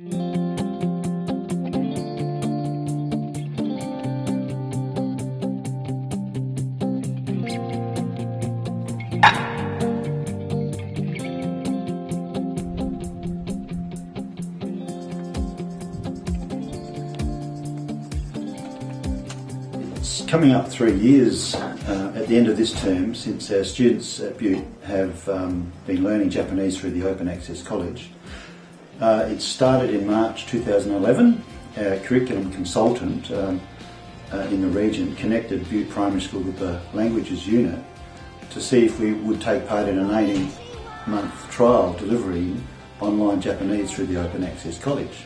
It's coming up 3 years at the end of this term since our students at Butte have been learning Japanese through the Open Access College. It started in March 2011. Our curriculum consultant in the region connected Butte Primary School with the Languages Unit to see if we would take part in an 18-month trial delivering online Japanese through the Open Access College.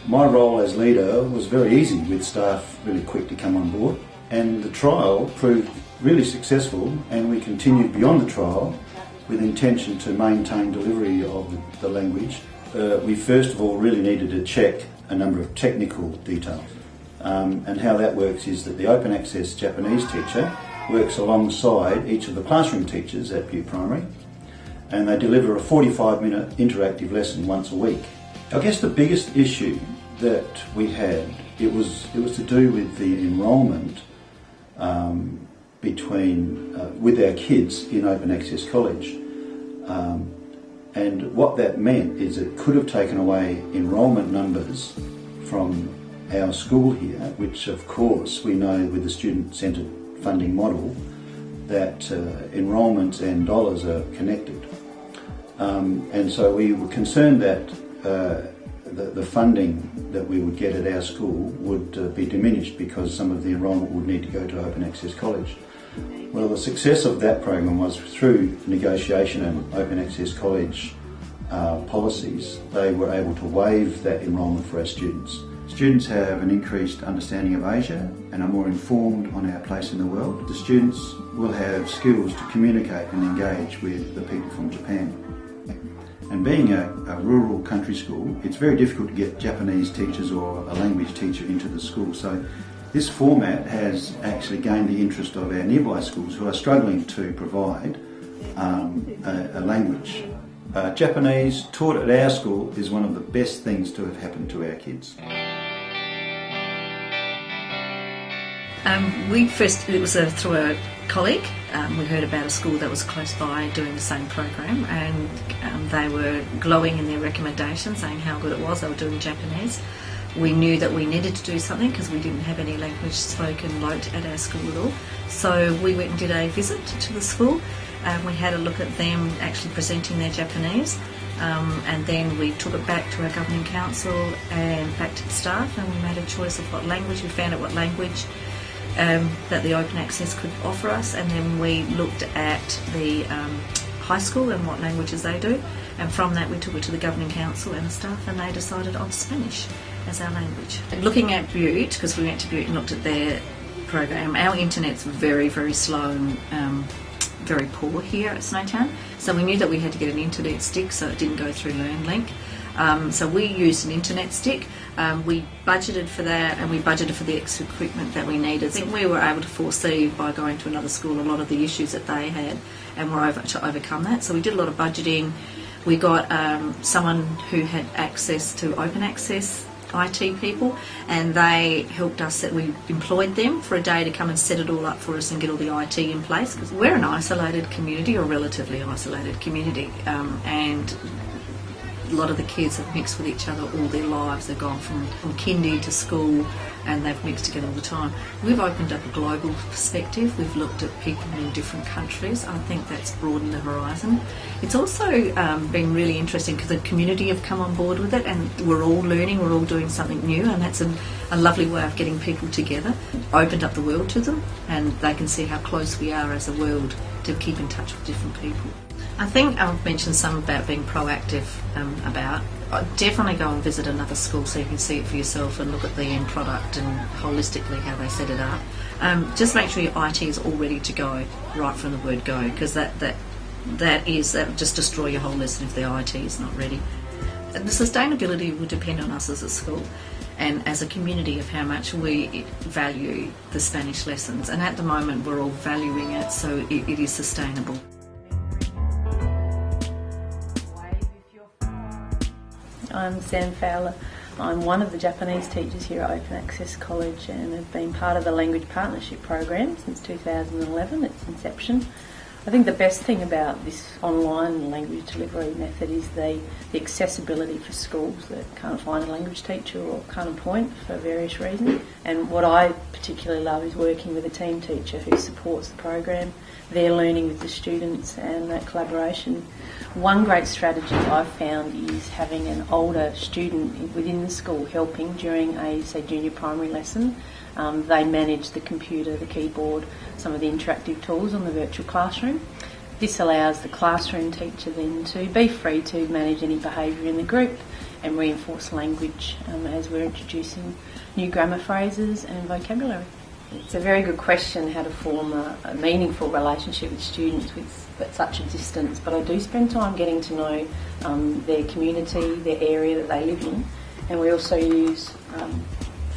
My role as leader was very easy, with staff really quick to come on board, and the trial proved really successful, and we continued beyond the trial with intention to maintain delivery of the language. We first of all really needed to check a number of technical details, and how that works is that the Open Access Japanese teacher works alongside each of the classroom teachers at Butte Primary, and they deliver a 45-minute interactive lesson once a week. I guess the biggest issue that we had, it was to do with the enrolment with our kids in Open Access College. And what that meant is it could have taken away enrolment numbers from our school here, which of course we know with the student-centred funding model that enrolment and dollars are connected. And so we were concerned that the funding that we would get at our school would be diminished because some of the enrolment would need to go to Open Access College. Well, the success of that program was through negotiation and Open Access College policies. They were able to waive that enrolment for our students. Students have an increased understanding of Asia and are more informed on our place in the world. The students will have skills to communicate and engage with the people from Japan. And being a rural country school, it's very difficult to get Japanese teachers or a language teacher into the school. So this format has actually gained the interest of our nearby schools who are struggling to provide a language. Japanese taught at our school is one of the best things to have happened to our kids. It was through a colleague. We heard about a school that was close by doing the same program, and they were glowing in their recommendation, saying how good it was. They were doing Japanese. We knew that we needed to do something because we didn't have any language spoken LOTE at our school at all. So we went and did a visit to the school. We had a look at them actually presenting their Japanese, and then we took it back to our governing council and back to the staff, and we made a choice of what language. We found out what language that the Open Access could offer us, and then we looked at the high school and what languages they do, and from that we took it to the governing council and the staff, and they decided on Spanish as our language. Looking at Butte, because we went to Butte and looked at their program, our internet's very, very slow and very poor here at Snowtown, so we knew that we had to get an internet stick so it didn't go through LearnLink. So we used an internet stick. We budgeted for that, and we budgeted for the extra equipment that we needed. I think we were able to foresee by going to another school a lot of the issues that they had, and were able to overcome that. So we did a lot of budgeting. We got someone who had access to Open Access IT people, and they helped us. That we employed them for a day to come and set it all up for us and get all the IT in place, because we're an isolated community, or relatively isolated community, and a lot of the kids have mixed with each other all their lives. They've gone from kindy to school, and they've mixed together all the time. We've opened up a global perspective. We've looked at people in different countries. I think that's broadened the horizon. It's also been really interesting because the community have come on board with it, and we're all learning, we're all doing something new, and that's a lovely way of getting people together. Opened up the world to them, and they can see how close we are as a world to keep in touch with different people. I think I've mentioned some about being proactive definitely go and visit another school so you can see it for yourself and look at the end product and holistically how they set it up. Just make sure your IT is all ready to go right from the word go, because that will just destroy your whole lesson if the IT is not ready. The sustainability will depend on us as a school and as a community of how much we value the Spanish lessons, and at the moment we're all valuing it, so it is sustainable. I'm Sam Fowler. I'm one of the Japanese teachers here at Open Access College and have been part of the Language Partnership Program since 2011, its inception. I think the best thing about this online language delivery method is the accessibility for schools that can't find a language teacher or can't appoint for various reasons. And what I particularly love is working with a team teacher who supports the program. They're learning with the students and that collaboration. One great strategy I've found is having an older student within the school helping during a, say, junior primary lesson. They manage the computer, the keyboard, some of the interactive tools on the virtual classroom. This allows the classroom teacher then to be free to manage any behaviour in the group and reinforce language as we're introducing new grammar phrases and vocabulary. It's a very good question how to form a meaningful relationship with students at such a distance, but I do spend time getting to know their community, their area that they live in, and we also use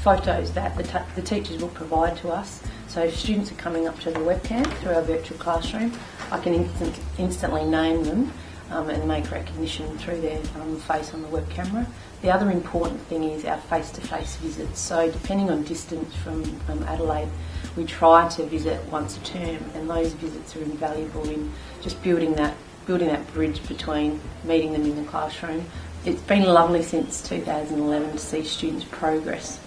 photos that the teachers will provide to us. So if students are coming up to the webcam through our virtual classroom, I can instantly name them and make recognition through their face on the web camera. The other important thing is our face-to-face visits. So depending on distance from Adelaide, we try to visit once a term, and those visits are invaluable in just building that bridge between meeting them in the classroom. It's been lovely since 2011 to see students progress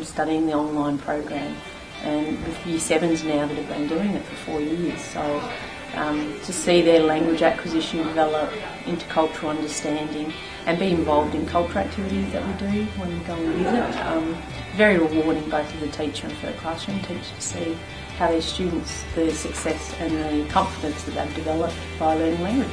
studying the online program, and with Year 7s now that have been doing it for 4 years. So to see their language acquisition develop, intercultural understanding, and be involved in cultural activities that we do when we go and visit. Very rewarding both for the teacher and for the classroom teacher to see how their students, the success and the confidence that they've developed by learning language.